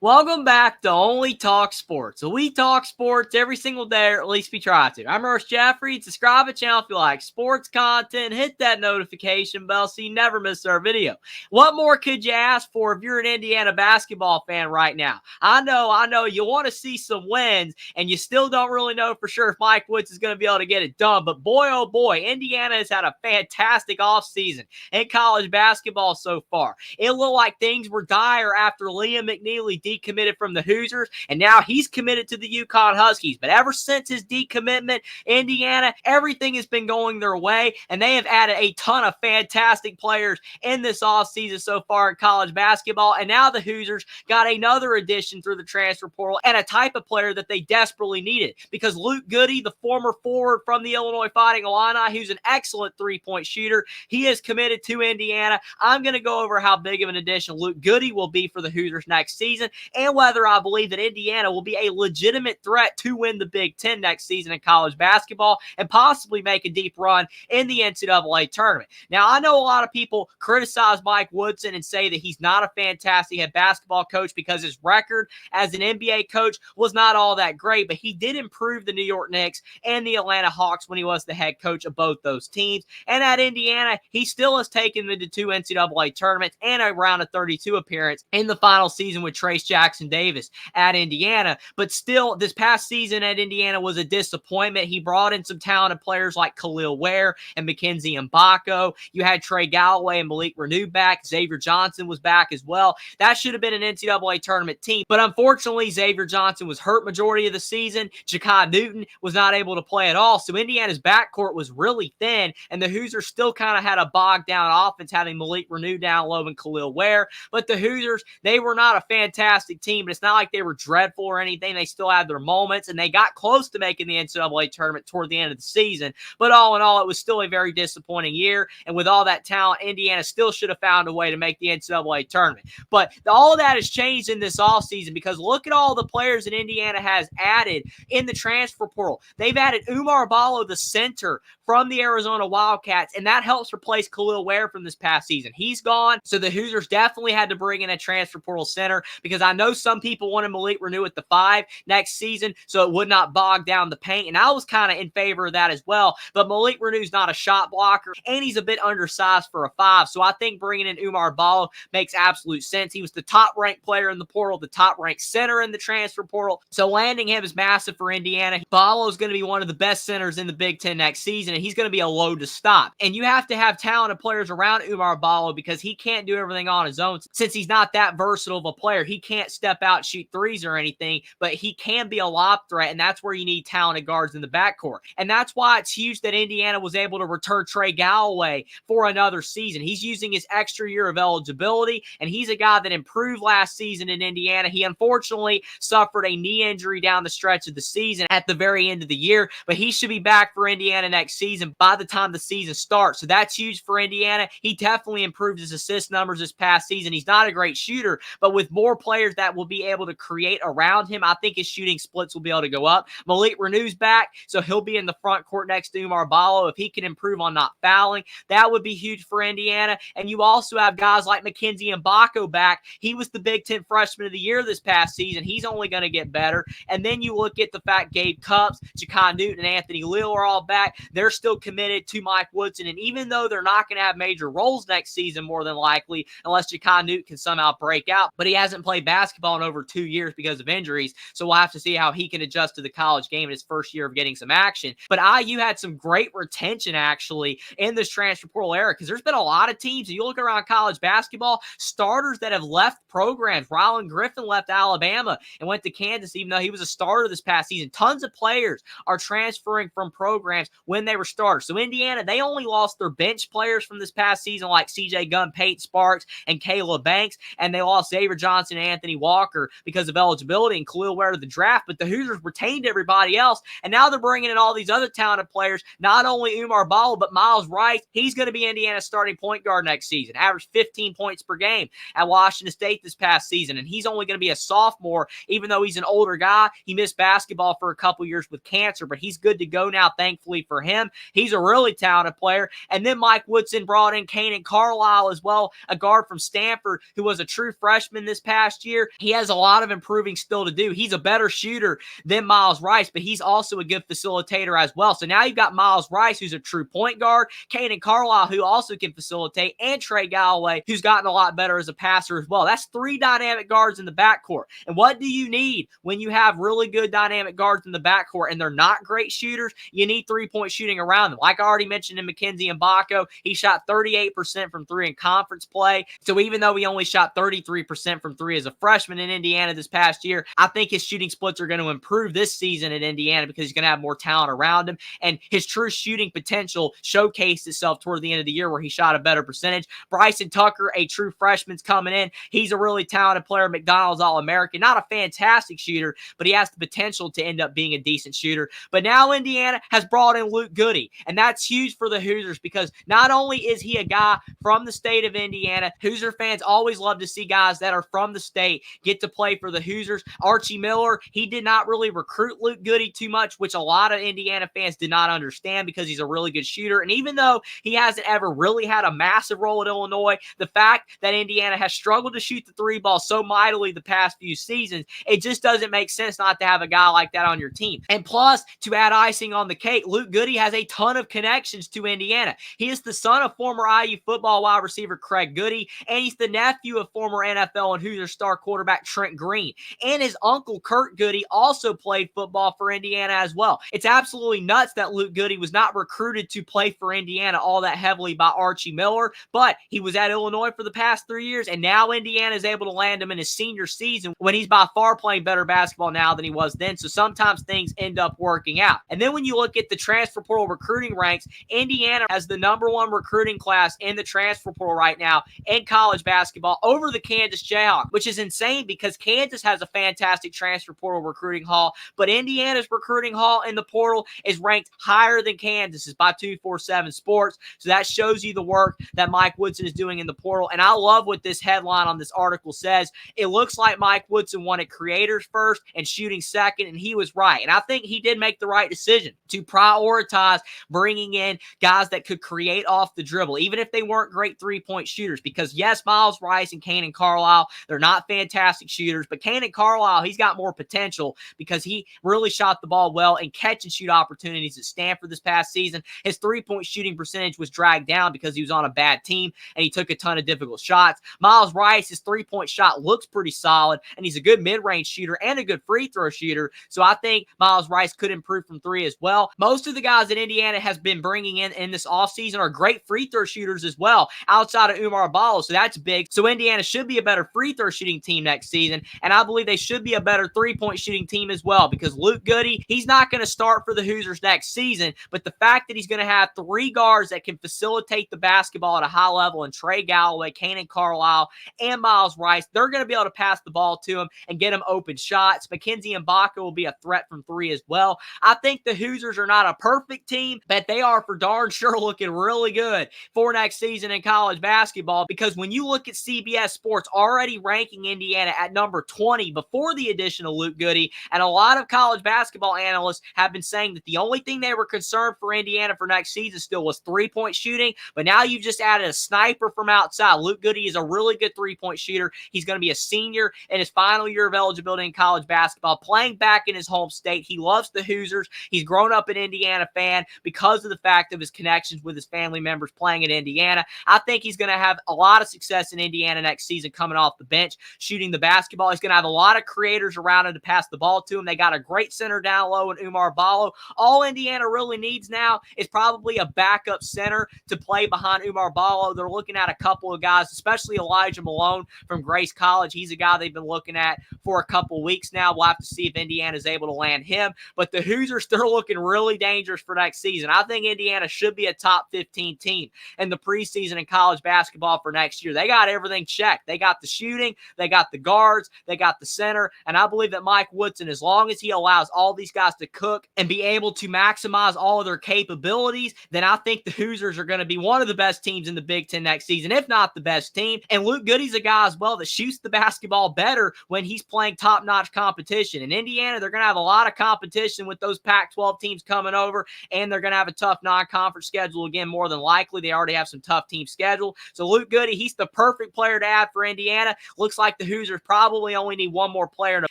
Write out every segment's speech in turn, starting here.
Welcome back to Only Talk Sports. So we talk sports every single day, or at least we try to. I'm Ernest Jeffrey. Subscribe to the channel if you like sports content. Hit that notification bell so you never miss our video. What more could you ask for if you're an Indiana basketball fan right now? I know, you want to see some wins, and you still don't really know for sure if Mike Woodson is going to be able to get it done. But boy, oh boy, Indiana has had a fantastic offseason in college basketball so far. It looked like things were dire after Liam McNeely decommitted from the Hoosiers, and now he's committed to the UConn Huskies. But ever since his decommitment, Indiana, everything has been going their way, and they have added a ton of fantastic players in this offseason so far in college basketball. And now the Hoosiers got another addition through the transfer portal and a type of player that they desperately needed, because Luke Goode, the former forward from the Illinois Fighting Illini, who's an excellent three-point shooter, he is committed to Indiana. I'm going to go over how big of an addition Luke Goode will be for the Hoosiers next season, and whether I believe that Indiana will be a legitimate threat to win the Big Ten next season in college basketball and possibly make a deep run in the NCAA tournament. Now, I know a lot of people criticize Mike Woodson and say that he's not a fantastic head basketball coach because his record as an NBA coach was not all that great, but he did improve the New York Knicks and the Atlanta Hawks when he was the head coach of both those teams. And at Indiana, he still has taken them to 2 NCAA tournaments and a round of 32 appearance in the final season with Trace Jackson Davis at Indiana. But still, this past season at Indiana was a disappointment. He brought in some talented players like Khalil Ware and Mackenzie Mbako. You had Trey Galloway and Malik Renew back. Xavier Johnson was back as well. That should have been an NCAA tournament team. But unfortunately, Xavier Johnson was hurt majority of the season. Ja'Kai Newton was not able to play at all. So Indiana's backcourt was really thin, and the Hoosiers still kind of had a bogged down offense, having Malik Renew down low and Khalil Ware. But the Hoosiers, they were not a fantastic team, but it's not like they were dreadful or anything. They still had their moments, and they got close to making the NCAA tournament toward the end of the season. But all in all, it was still a very disappointing year, and with all that talent, Indiana still should have found a way to make the NCAA tournament. But all of that has changed in this offseason, because look at all the players that Indiana has added in the transfer portal. They've added Oumar Ballo, the center from the Arizona Wildcats, and that helps replace Khalil Ware from this past season. He's gone, so the Hoosiers definitely had to bring in a transfer portal center, because I know some people wanted Malik Renew at the 5 next season so it would not bog down the paint, and I was kind of in favor of that as well. But Malik Renew's not a shot blocker, and he's a bit undersized for a 5, so I think bringing in Oumar Ballo makes absolute sense. He was the top-ranked player in the portal, the top-ranked center in the transfer portal, so landing him is massive for Indiana. Ballo is going to be one of the best centers in the Big Ten next season, and he's going to be a load to stop. And you have to have talented players around Oumar Ballo, because he can't do everything on his own. Since he's not that versatile of a player, he can't step out, shoot threes or anything, but he can be a lob threat, and that's where you need talented guards in the backcourt. And that's why it's huge that Indiana was able to return Trey Galloway for another season. He's using his extra year of eligibility, and he's a guy that improved last season in Indiana. He unfortunately suffered a knee injury down the stretch of the season at the very end of the year, but he should be back for Indiana next season by the time the season starts. So that's huge for Indiana. He definitely improved his assist numbers this past season. He's not a great shooter, but with more players that will be able to create around him, I think his shooting splits will be able to go up. Malik Renew's back, so he'll be in the front court next to Oumar Ballo. If he can improve on not fouling, that would be huge for Indiana. And you also have guys like Mackenzie Mbako back. He was the Big Ten Freshman of the Year this past season. He's only going to get better. And then you look at the fact Gabe Cupps, Ja'Kai Newton, and Anthony Leal are all back. They're still committed to Mike Woodson. And even though they're not going to have major roles next season, more than likely, unless Ja'Kai Newton can somehow break out, but he hasn't played basketball in over 2 years because of injuries. So we'll have to see how he can adjust to the college game in his first year of getting some action. But IU had some great retention, actually, in this transfer portal era, because there's been a lot of teams, and you look around college basketball, starters that have left programs. Rylan Griffin left Alabama and went to Kansas, even though he was a starter this past season. Tons of players are transferring from programs when they were starters. So Indiana, they only lost their bench players from this past season, like CJ Gunn, Peyton Sparks, and Caleb Banks, and they lost Xavier Johnson and Anthony Walker because of eligibility and Khalil Ware to the draft. But the Hoosiers retained everybody else, and now they're bringing in all these other talented players, not only Oumar Ballo, but Miles Rice. He's going to be Indiana's starting point guard next season, averaged 15 points per game at Washington State this past season, and he's only going to be a sophomore, even though he's an older guy. He missed basketball for a couple years with cancer, but he's good to go now, thankfully for him. He's a really talented player. And then Mike Woodson brought in Kanan Carlisle as well, a guard from Stanford who was a true freshman this past year. year. He has a lot of improving still to do. He's a better shooter than Miles Rice, but he's also a good facilitator as well. So now you've got Miles Rice, who's a true point guard, Caden Carlisle, who also can facilitate, and Trey Galloway, who's gotten a lot better as a passer as well. That's 3 dynamic guards in the backcourt. And what do you need when you have really good dynamic guards in the backcourt and they're not great shooters? You need three-point shooting around them. Like I already mentioned in Mackenzie Mbako, he shot 38% from 3 in conference play. So even though he only shot 33% from 3 as a freshman in Indiana this past year, I think his shooting splits are going to improve this season at Indiana because he's going to have more talent around him. And his true shooting potential showcased itself toward the end of the year where he shot a better percentage. Bryson Tucker, a true freshman's coming in. He's a really talented player, McDonald's All-American. Not a fantastic shooter, but he has the potential to end up being a decent shooter. But now Indiana has brought in Luke Goode, and that's huge for the Hoosiers because not only is he a guy from the state of Indiana, Hoosier fans always love to see guys that are from the state get to play for the Hoosiers. Archie Miller, he did not really recruit Luke Goode too much, which a lot of Indiana fans did not understand because he's a really good shooter. And even though he hasn't ever really had a massive role at Illinois, the fact that Indiana has struggled to shoot the 3 ball so mightily the past few seasons, it just doesn't make sense not to have a guy like that on your team. And plus, to add icing on the cake, Luke Goode has a ton of connections to Indiana. He is the son of former IU football wide receiver Craig Goode, and he's the nephew of former NFL and Hoosier star quarterback Trent Green. And his uncle Kurt Goode also played football for Indiana as well. It's absolutely nuts that Luke Goode was not recruited to play for Indiana all that heavily by Archie Miller, but he was at Illinois for the past 3 years, and now Indiana is able to land him in his senior season when he's by far playing better basketball now than he was then. So sometimes things end up working out. And then when you look at the transfer portal recruiting ranks, Indiana has the #1 recruiting class in the transfer portal right now in college basketball over the Kansas Jayhawks, which is insane because Kansas has a fantastic transfer portal recruiting haul, but Indiana's recruiting haul in the portal is ranked higher than Kansas's by 247 Sports. So that shows you the work that Mike Woodson is doing in the portal. And I love what this headline on this article says. It looks like Mike Woodson wanted creators first and shooting second, and he was right. And I think he did make the right decision to prioritize bringing in guys that could create off the dribble, even if they weren't great three-point shooters. Because yes, Miles Rice and Caden Carlisle, they're not fantastic shooters, but Caden Carlisle, he's got more potential because he really shot the ball well in catch-and-shoot opportunities at Stanford this past season. His three-point shooting percentage was dragged down because he was on a bad team and he took a ton of difficult shots. Miles Rice, his three-point shot looks pretty solid, and he's a good mid-range shooter and a good free throw shooter. So I think Miles Rice could improve from 3 as well. Most of the guys that Indiana has been bringing in this offseason are great free throw shooters as well, outside of Umar Ballo. So that's big. So Indiana should be a better free throw shooting team next season, and I believe they should be a better three-point shooting team as well because Luke Goode, he's not going to start for the Hoosiers next season, but the fact that he's going to have 3 guards that can facilitate the basketball at a high level, and Trey Galloway, Caden Carlisle, and Miles Rice, they're going to be able to pass the ball to him and get him open shots. Mackenzie Mbako will be a threat from 3 as well. I think the Hoosiers are not a perfect team, but they are for darn sure looking really good for next season in college basketball, because when you look at CBS Sports already ranking Indiana at number 20 before the addition of Luke Goode, and a lot of college basketball analysts have been saying that the only thing they were concerned for Indiana for next season still was three-point shooting, but now you've just added a sniper from outside. Luke Goode is a really good three-point shooter. He's going to be a senior in his final year of eligibility in college basketball, playing back in his home state. He loves the Hoosiers. He's grown up an Indiana fan because of the fact of his connections with his family members playing at Indiana. I think he's going to have a lot of success in Indiana next season coming off the bench, shooting the basketball. He's going to have a lot of creators around him to pass the ball to him. They got a great center down low in Umar Ballo. All Indiana really needs now is probably a backup center to play behind Umar Ballo. They're looking at a couple of guys, especially Elijah Malone from Grace College. He's a guy they've been looking at for a couple weeks now. We'll have to see if Indiana's able to land him. But the Hoosiers, they're looking really dangerous for next season. I think Indiana should be a top 15 team in the preseason in college basketball for next year. They got everything checked. They got the shooting, they got the guards, they got the center, and I believe that Mike Woodson, as long as he allows all these guys to cook and be able to maximize all of their capabilities, then I think the Hoosiers are going to be one of the best teams in the Big Ten next season, if not the best team. And Luke Goode's a guy as well that shoots the basketball better when he's playing top-notch competition. In Indiana, they're going to have a lot of competition with those Pac-12 teams coming over, and they're going to have a tough non-conference schedule again, more than likely. They already have some tough teams scheduled. So Luke Goode, he's the perfect player to add for Indiana. Looks like like the Hoosiers probably only need one more player.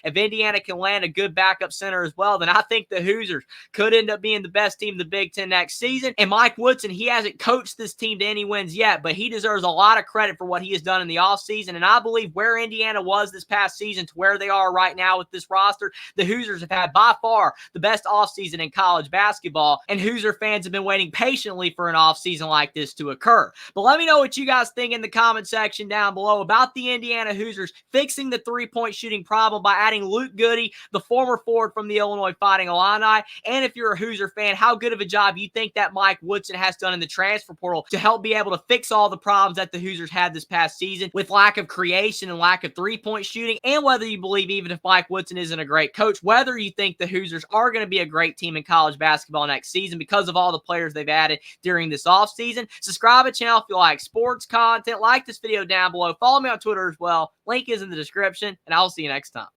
If Indiana can land a good backup center as well, then I think the Hoosiers could end up being the best team in the Big Ten next season. And Mike Woodson, he hasn't coached this team to any wins yet, but he deserves a lot of credit for what he has done in the offseason. And I believe where Indiana was this past season to where they are right now with this roster, the Hoosiers have had by far the best offseason in college basketball, and Hoosier fans have been waiting patiently for an offseason like this to occur. But let me know what you guys think in the comment section down below about the Indiana Hoosiers fixing the three-point shooting problem by adding Luke Goode, the former forward from the Illinois Fighting Illini. And if you're a Hoosier fan, how good of a job you think that Mike Woodson has done in the transfer portal to help be able to fix all the problems that the Hoosiers had this past season with lack of creation and lack of three-point shooting, and whether you believe even if Mike Woodson isn't a great coach, whether you think the Hoosiers are going to be a great team in college basketball next season because of all the players they've added during this offseason. Subscribe to the channel if you like sports content. Like this video down below. Follow me on Twitter as well. Link is in the description, and I'll see you next time.